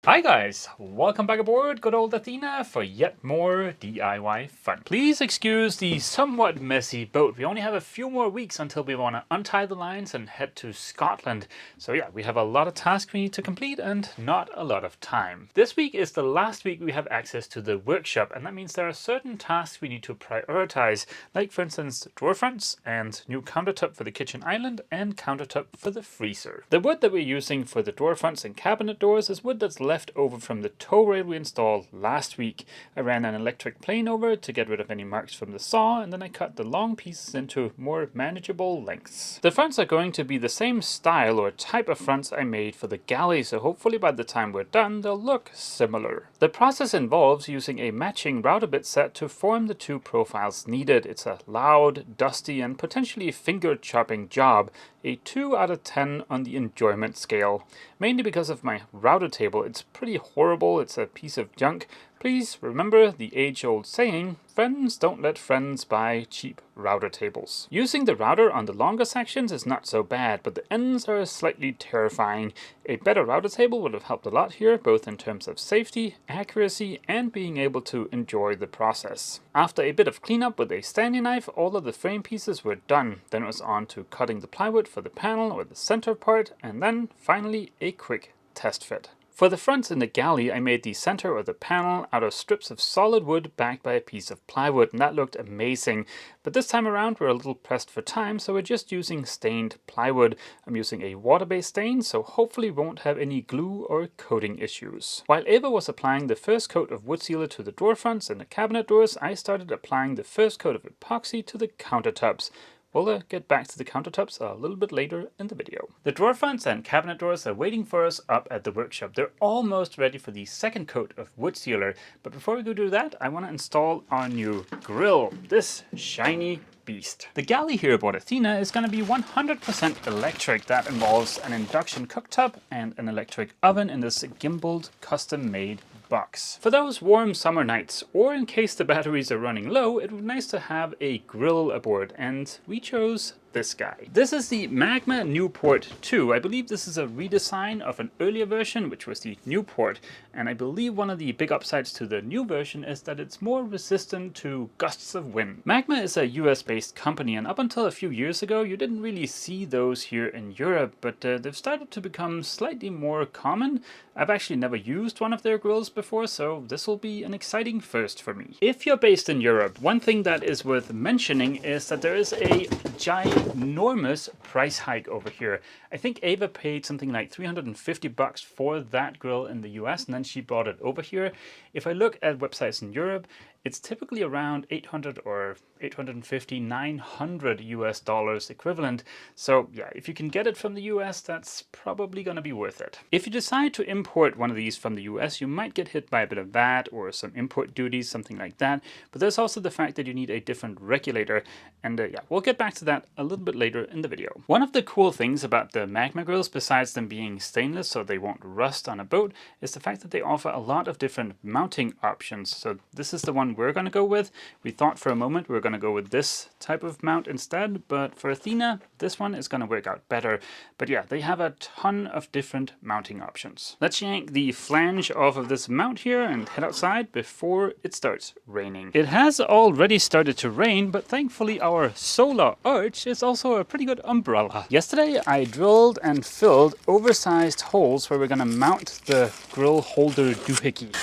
Hi guys, welcome back aboard good old Athena for yet more DIY fun. Please excuse the somewhat messy boat. We only have a few more weeks until we want to untie the lines and head to Scotland. So yeah, we have a lot of tasks we need to complete and not a lot of time. This week is the last week we have access to the workshop, and that means there are certain tasks we need to prioritize, like for instance drawer fronts and new countertop for the kitchen island and countertop for the freezer. The wood that we're using for the drawer fronts and cabinet doors is wood that's left over from the tow rail we installed last week. I ran an electric plane over to get rid of any marks from the saw, and then I cut the long pieces into more manageable lengths. The fronts are going to be the same style or type of fronts I made for the galley, so hopefully by the time we're done they'll look similar. The process involves using a matching router bit set to form the two profiles needed. It's a loud, dusty and potentially finger chopping job, a 2 out of 10 on the enjoyment scale. Mainly because of my router table. It's pretty horrible, it's a piece of junk. Please remember the age-old saying, friends don't let friends buy cheap router tables. Using the router on the longer sections is not so bad, but the ends are slightly terrifying. A better router table would have helped a lot here, both in terms of safety, accuracy, and being able to enjoy the process. After a bit of cleanup with a standing knife, all of the frame pieces were done. Then it was on to cutting the plywood for the panel or the center part, and then finally a quick test fit. For the fronts in the galley, I made the center or the panel out of strips of solid wood backed by a piece of plywood, and that looked amazing. But this time around we're a little pressed for time, so we're just using stained plywood. I'm using a water-based stain, so hopefully we won't have any glue or coating issues. While Ava was applying the first coat of wood sealer to the drawer fronts and the cabinet doors, I started applying the first coat of epoxy to the countertops. We'll get back to the countertops a little bit later in the video. The drawer fronts and cabinet doors are waiting for us up at the workshop. They're almost ready for the second coat of wood sealer. But before we go do that, I want to install our new grill, this shiny beast. The galley here aboard Athena is going to be 100% electric. That involves an induction cooktop and an electric oven in this gimbaled custom-made box. For those warm summer nights, or in case the batteries are running low, it would be nice to have a grill aboard, and we chose this guy. This is the Magma Newport 2. I believe this is a redesign of an earlier version, which was the Newport, and I believe one of the big upsides to the new version is that it's more resistant to gusts of wind. Magma is a US-based company, and up until a few years ago you didn't really see those here in Europe, but they've started to become slightly more common. I've actually never used one of their grills before, so this will be an exciting first for me. If you're based in Europe, one thing that is worth mentioning is that there is a ginormous price hike over here. I think Ava paid something like $350 for that grill in the US, and then she brought it over here. If I look at websites in Europe, it's typically around 800 or 850, 900 US dollars equivalent. So yeah, if you can get it from the US, that's probably going to be worth it. If you decide to import one of these from the US, you might get hit by a bit of VAT or some import duties, something like that. But there's also the fact that you need a different regulator. And yeah, we'll get back to that a little bit later in the video. One of the cool things about the Magma grills, besides them being stainless so they won't rust on a boat, is the fact that they offer a lot of different mounting options. So this is the one we're going to go with. We thought for a moment we were going to go with this type of mount instead, but for Athena, this one is going to work out better. But yeah, they have a ton of different mounting options. Let's yank the flange off of this mount here and head outside before it starts raining. It has already started to rain, but thankfully our solar arch is also a pretty good umbrella. Yesterday I drilled and filled oversized holes where we're going to mount the grill holder doohickey.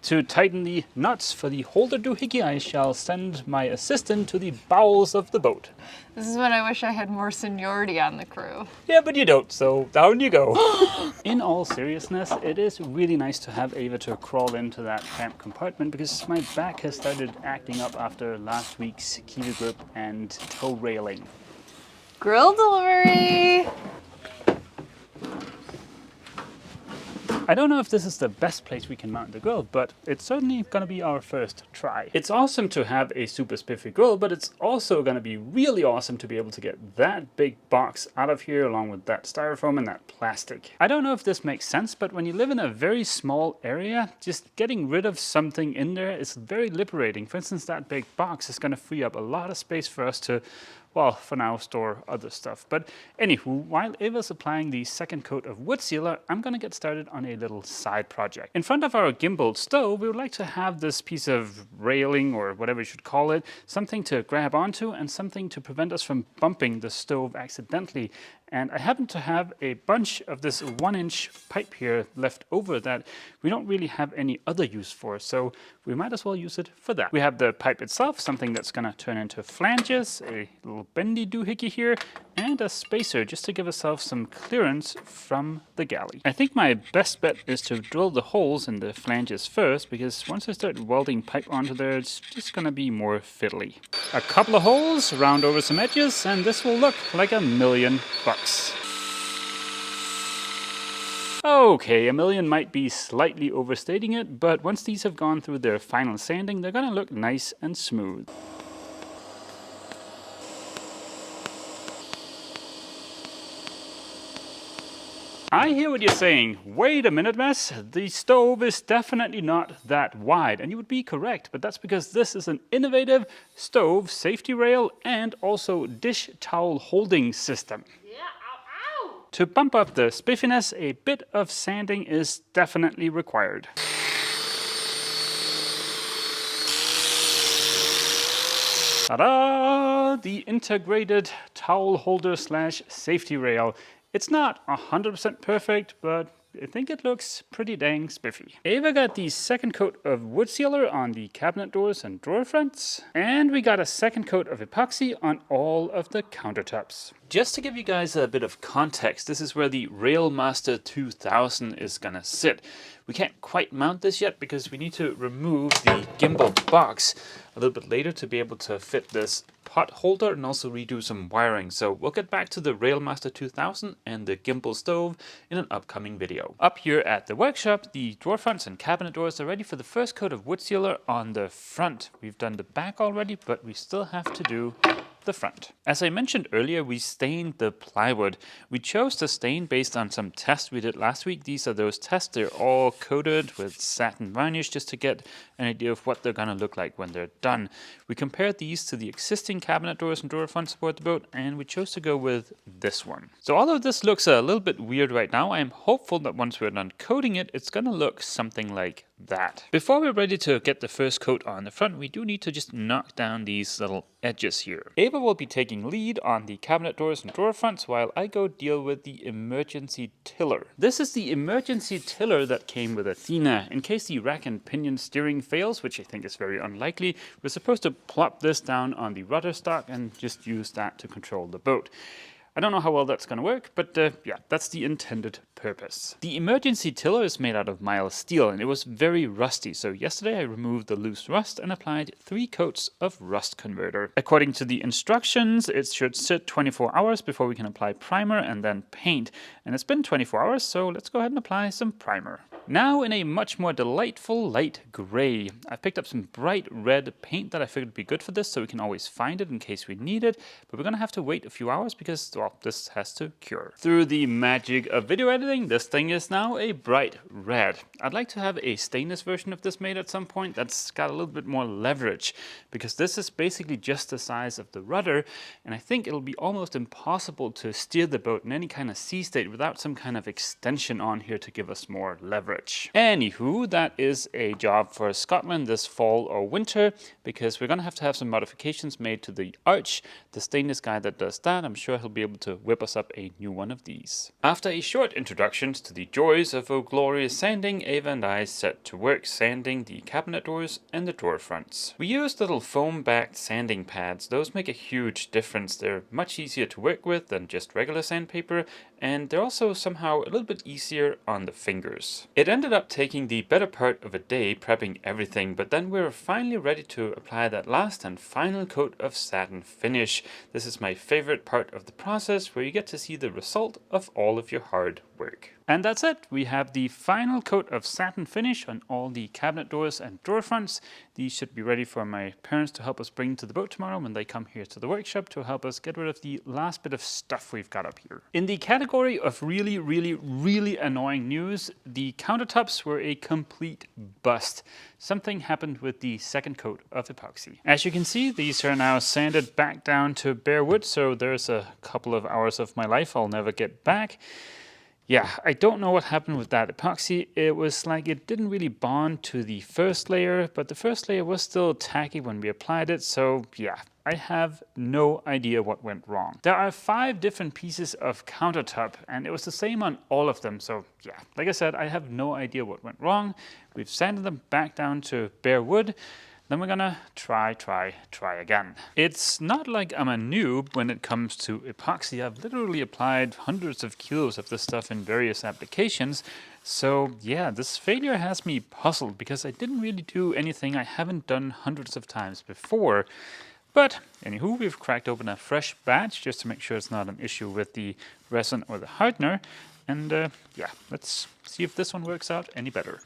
To tighten the nuts for the holder doohickey, I shall send my assistant to the bowels of the boat. This is when I wish I had more seniority on the crew. Yeah, but you don't, so down you go. In all seriousness, it is really nice to have Ava to crawl into that cramped compartment because my back has started acting up after last week's kiwi grip and toe railing. Grill delivery! I don't know if this is the best place we can mount the grill, but it's certainly going to be our first try. It's awesome to have a super spiffy grill, but it's also going to be really awesome to be able to get that big box out of here along with that styrofoam and that plastic. I don't know if this makes sense, but when you live in a very small area, just getting rid of something in there is very liberating. For instance, that big box is going to free up a lot of space for us to well, for now, store other stuff. But anywho, while Ava's applying the second coat of wood sealer, I'm gonna get started on a little side project. In front of our gimbal stove, we would like to have this piece of railing, or whatever you should call it, something to grab onto and something to prevent us from bumping the stove accidentally. And I happen to have a bunch of this 1-inch pipe here left over that we don't really have any other use for, so we might as well use it for that. We have the pipe itself, something that's gonna turn into flanges, a little bendy doohickey here, and a spacer just to give ourselves some clearance from the galley. I think my best bet is to drill the holes in the flanges first, because once I start welding pipe onto there, it's just gonna be more fiddly. A couple of holes, round over some edges, and this will look like $1,000,000. Okay, $1,000,000 might be slightly overstating it, but once these have gone through their final sanding, they're gonna look nice and smooth. I hear what you're saying. Wait a minute, Mess. The stove is definitely not that wide. And you would be correct, but that's because this is an innovative stove safety rail and also dish towel holding system. Yeah, ow, ow! To bump up the spiffiness, a bit of sanding is definitely required. Ta-da! The integrated towel holder slash safety rail. It's not 100% perfect, but I think it looks pretty dang spiffy. Ava got the second coat of wood sealer on the cabinet doors and drawer fronts, and we got a second coat of epoxy on all of the countertops. Just to give you guys a bit of context, this is where the Railmaster 2000 is gonna sit. We can't quite mount this yet because we need to remove the gimbal box a little bit later to be able to fit this pot holder and also redo some wiring. So we'll get back to the Railmaster 2000 and the gimbal stove in an upcoming video. Up here at the workshop, the drawer fronts and cabinet doors are ready for the first coat of wood sealer on the front. We've done the back already, but we still have to do the front. As I mentioned earlier, we stained the plywood. We chose to stain based on some tests we did last week. These are those tests. They're all coated with satin varnish just to get an idea of what they're gonna look like when they're done. We compared these to the existing cabinet doors and drawer fronts aboard the boat, and we chose to go with this one. So although this looks a little bit weird right now, I am hopeful that once we're done coating it, it's gonna look something like that. Before we're ready to get the first coat on the front, we do need to just knock down these little edges here. Ava will be taking lead on the cabinet doors and drawer fronts while I go deal with the emergency tiller. This is the emergency tiller that came with Athena. In case the rack and pinion steering fails, which I think is very unlikely, we're supposed to plop this down on the rudder stock and just use that to control the boat. I don't know how well that's going to work, but yeah, that's the intended purpose. The emergency tiller is made out of mild steel and it was very rusty, so yesterday I removed the loose rust and applied 3 coats of rust converter. According to the instructions, it should sit 24 hours before we can apply primer and then paint. And it's been 24 hours, so let's go ahead and apply some primer. Now in a much more delightful light gray. I picked up some bright red paint that I figured would be good for this so we can always find it in case we need it, but we're gonna have to wait a few hours because, well, this has to cure. Through the magic of video editing, this thing is now a bright red. I'd like to have a stainless version of this made at some point that's got a little bit more leverage, because this is basically just the size of the rudder, and I think it'll be almost impossible to steer the boat in any kind of sea state without some kind of extension on here to give us more leverage. Anywho, that is a job for Scotland this fall or winter, because we're gonna have to have some modifications made to the arch. The stainless guy that does that, I'm sure he'll be able to whip us up a new one of these. After a short introduction to the joys of a glorious sanding, Ava and I set to work sanding the cabinet doors and the drawer fronts. We used little foam-backed sanding pads. Those make a huge difference. They're much easier to work with than just regular sandpaper, and they're also somehow a little bit easier on the fingers. It ended up taking the better part of a day prepping everything, but then we were finally ready to apply that last and final coat of satin finish. This is my favorite part of the process, where you get to see the result of all of your hard work. And that's it. We have the final coat of satin finish on all the cabinet doors and drawer fronts. These should be ready for my parents to help us bring to the boat tomorrow when they come here to the workshop to help us get rid of the last bit of stuff we've got up here. In the category of really, really, really annoying news, the countertops were a complete bust. Something happened with the second coat of epoxy. As you can see, these are now sanded back down to bare wood, so there's a couple of hours of my life I'll never get back. Yeah, I don't know what happened with that epoxy. It was like it didn't really bond to the first layer, but the first layer was still tacky when we applied it, so yeah, I have no idea what went wrong. There are 5 different pieces of countertop, and it was the same on all of them, so yeah, like I said, I have no idea what went wrong. We've sanded them back down to bare wood. Then we're gonna try again. It's not like I'm a noob when it comes to epoxy. I've literally applied hundreds of kilos of this stuff in various applications. So yeah, this failure has me puzzled because I didn't really do anything I haven't done hundreds of times before. But anywho, we've cracked open a fresh batch just to make sure it's not an issue with the resin or the hardener. And yeah, let's see if this one works out any better.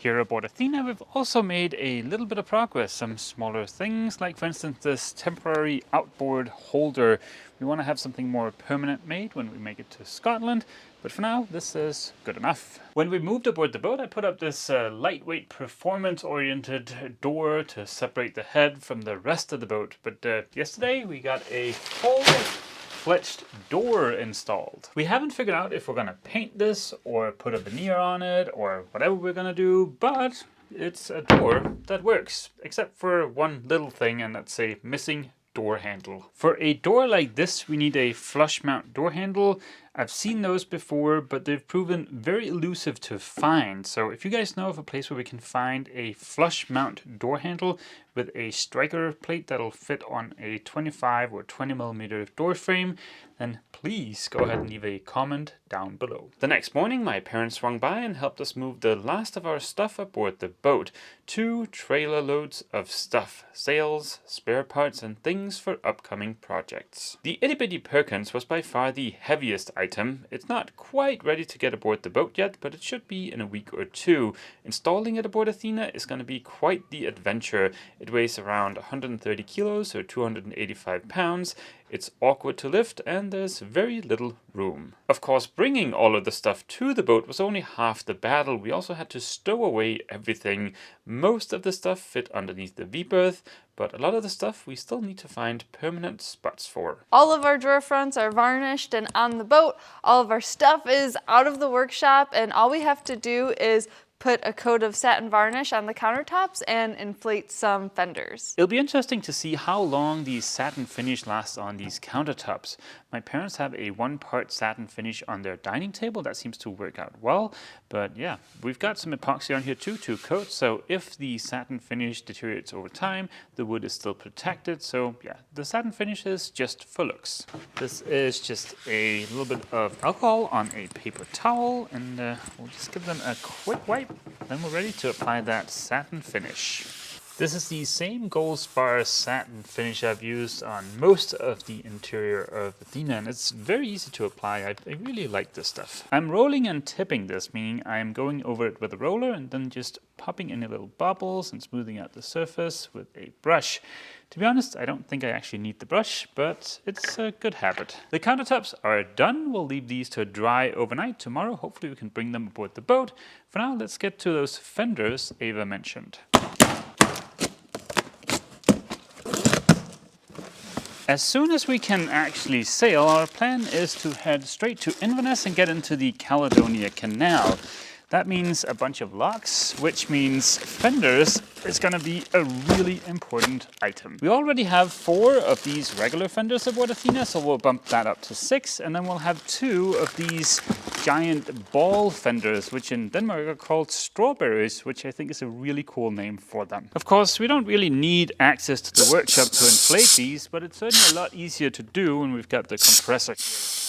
Here aboard Athena, we've also made a little bit of progress. Some smaller things, like for instance this temporary outboard holder. We want to have something more permanent made when we make it to Scotland, but for now this is good enough. When we moved aboard the boat, I put up this lightweight performance-oriented door to separate the head from the rest of the boat, but yesterday we got a full-fledged door installed. We haven't figured out if we're gonna paint this or put a veneer on it or whatever we're gonna do, but it's a door that works, except for one little thing, and that's a missing door handle. For a door like this, we need a flush mount door handle. I've seen those before, but they've proven very elusive to find. So if you guys know of a place where we can find a flush mount door handle with a striker plate that'll fit on a 25 or 20 millimeter door frame, then please go ahead and leave a comment down below. The next morning, my parents swung by and helped us move the last of our stuff aboard the boat. 2 trailer loads of stuff, sails, spare parts, and things for upcoming projects. The Itty Bitty Perkins was by far the heaviest item. It's not quite ready to get aboard the boat yet, but it should be in a week or 2. Installing it aboard Athena is going to be quite the adventure. It weighs around 130 kilos or 285 pounds. It's awkward to lift and there's very little room. Of course, bringing all of the stuff to the boat was only half the battle. We also had to stow away everything. Most of the stuff fit underneath the V-berth, but a lot of the stuff we still need to find permanent spots for. All of our drawer fronts are varnished and on the boat. All of our stuff is out of the workshop, and all we have to do is put a coat of satin varnish on the countertops and inflate some fenders. It'll be interesting to see how long the satin finish lasts on these countertops. My parents have a 1-part satin finish on their dining table. That seems to work out well. But yeah, we've got some epoxy on here too, 2 coats. So if the satin finish deteriorates over time, the wood is still protected. So yeah, the satin finish is just for looks. This is just a little bit of alcohol on a paper towel, and we'll just give them a quick wipe. Then we're ready to apply that satin finish. This is the same gold spar satin finish I've used on most of the interior of Athena, and it's very easy to apply. I really like this stuff. I'm rolling and tipping this, meaning I'm going over it with a roller and then just popping any little bubbles and smoothing out the surface with a brush. To be honest, I don't think I actually need the brush, but it's a good habit. The countertops are done. We'll leave these to dry overnight. Tomorrow, hopefully we can bring them aboard the boat. For now, let's get to those fenders Ava mentioned. As soon as we can actually sail, our plan is to head straight to Inverness and get into the Caledonia Canal. That means a bunch of locks, which means fenders is going to be a really important item. We already have 4 of these regular fenders aboard Athena, so we'll bump that up to 6, and then we'll have 2 of these giant ball fenders, which in Denmark are called strawberries, which I think is a really cool name for them. Of course, we don't really need access to the workshop to inflate these, but it's certainly a lot easier to do when we've got the compressor here.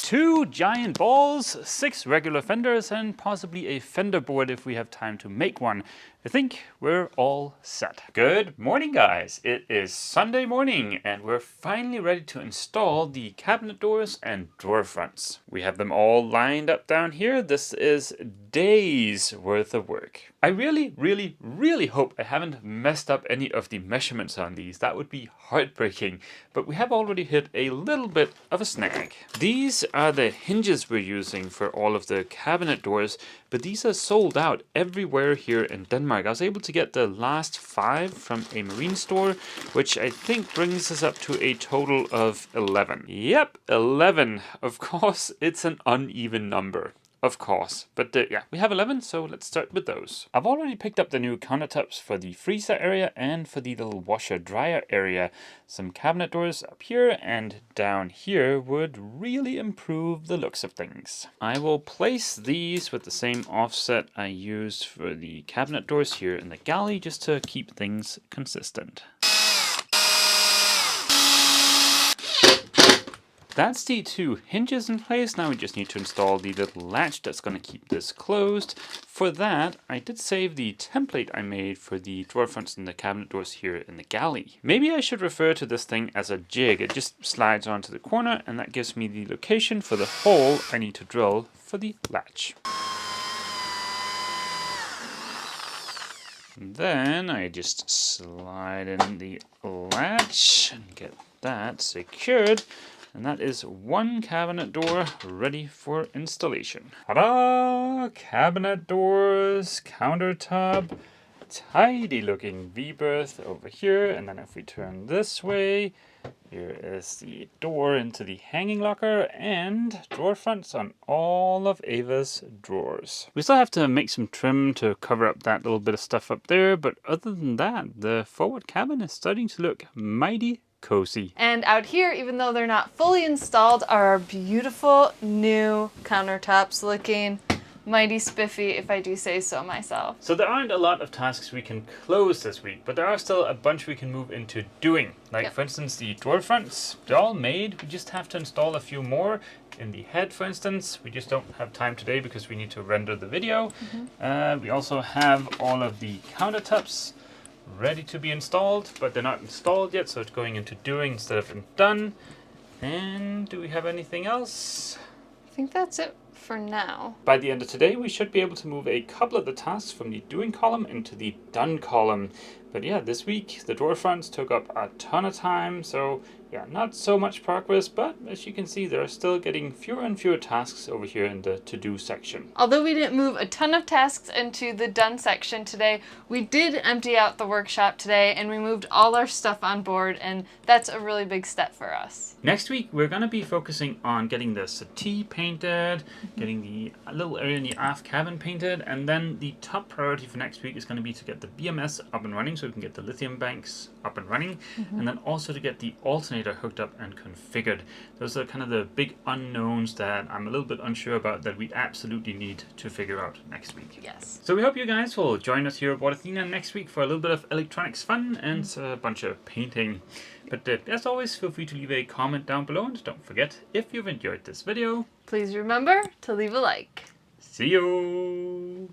2 giant balls, 6 regular fenders, and possibly a fender board if we have time to make one. I think we're all set. Good morning, guys. It is Sunday morning and we're finally ready to install the cabinet doors and drawer fronts. We have them all lined up down here. This is days worth of work. I really hope I haven't messed up any of the measurements on these. That would be heartbreaking, but we have already hit a little bit of a snag. These are the hinges we're using for all of the cabinet doors, but these are sold out everywhere here in Denmark. I was able to get the last 5 from a marine store, which I think brings us up to a total of 11. Yep, 11. Of course, it's an uneven number. Of course, but yeah, we have 11, so let's start with those. I've already picked up the new countertops for the freezer area and for the little washer dryer area. Some cabinet doors up here and down here would really improve the looks of things. I will place these with the same offset I used for the cabinet doors here in the galley just to keep things consistent. That's the 2 hinges in place. Now we just need to install the little latch that's going to keep this closed. For that, I did save the template I made for the drawer fronts and the cabinet doors here in the galley. Maybe I should refer to this thing as a jig. It just slides onto the corner and that gives me the location for the hole I need to drill for the latch. And then I just slide in the latch and get that secured. And that is 1 cabinet door ready for installation. Ta-da! Cabinet doors, countertop, tidy looking V-berth over here. And then if we turn this way, here is the door into the hanging locker and drawer fronts on all of Ava's drawers. We still have to make some trim to cover up that little bit of stuff up there, but other than that, the forward cabin is starting to look mighty cozy. And out here, even though they're not fully installed, are our beautiful new countertops looking mighty spiffy, if I do say so myself. So there aren't a lot of tasks we can close this week, but there are still a bunch we can move into doing. Like for instance, the drawer fronts, they're all made. We just have to install a few more. In the head, for instance, we just don't have time today because we need to render the video. We also have all of the countertops ready to be installed, but they're not installed yet, so it's going into doing instead of in done. And do we have anything else? I think that's it for now. By the end of today, we should be able to move a couple of the tasks from the doing column into the done column. But yeah, this week the drawer fronts took up a ton of time, so yeah, not so much progress, but as you can see, there are still getting fewer and fewer tasks over here in the to-do section. Although we didn't move a ton of tasks into the done section today, we did empty out the workshop today and we moved all our stuff on board, and that's a really big step for us. Next week, we're going to be focusing on getting the settee painted, getting the little area in the aft cabin painted, and then the top priority for next week is going to be to get the BMS up and running so we can get the lithium banks up and running, and then also to get the alternator hooked up and configured. Those are kind of the big unknowns that I'm a little bit unsure about that we absolutely need to figure out next week. Yes. So we hope you guys will join us here at Athena next week for a little bit of electronics fun and a bunch of painting. But as always, feel free to leave a comment down below, and don't forget, if you've enjoyed this video, Please remember to leave a like. see you!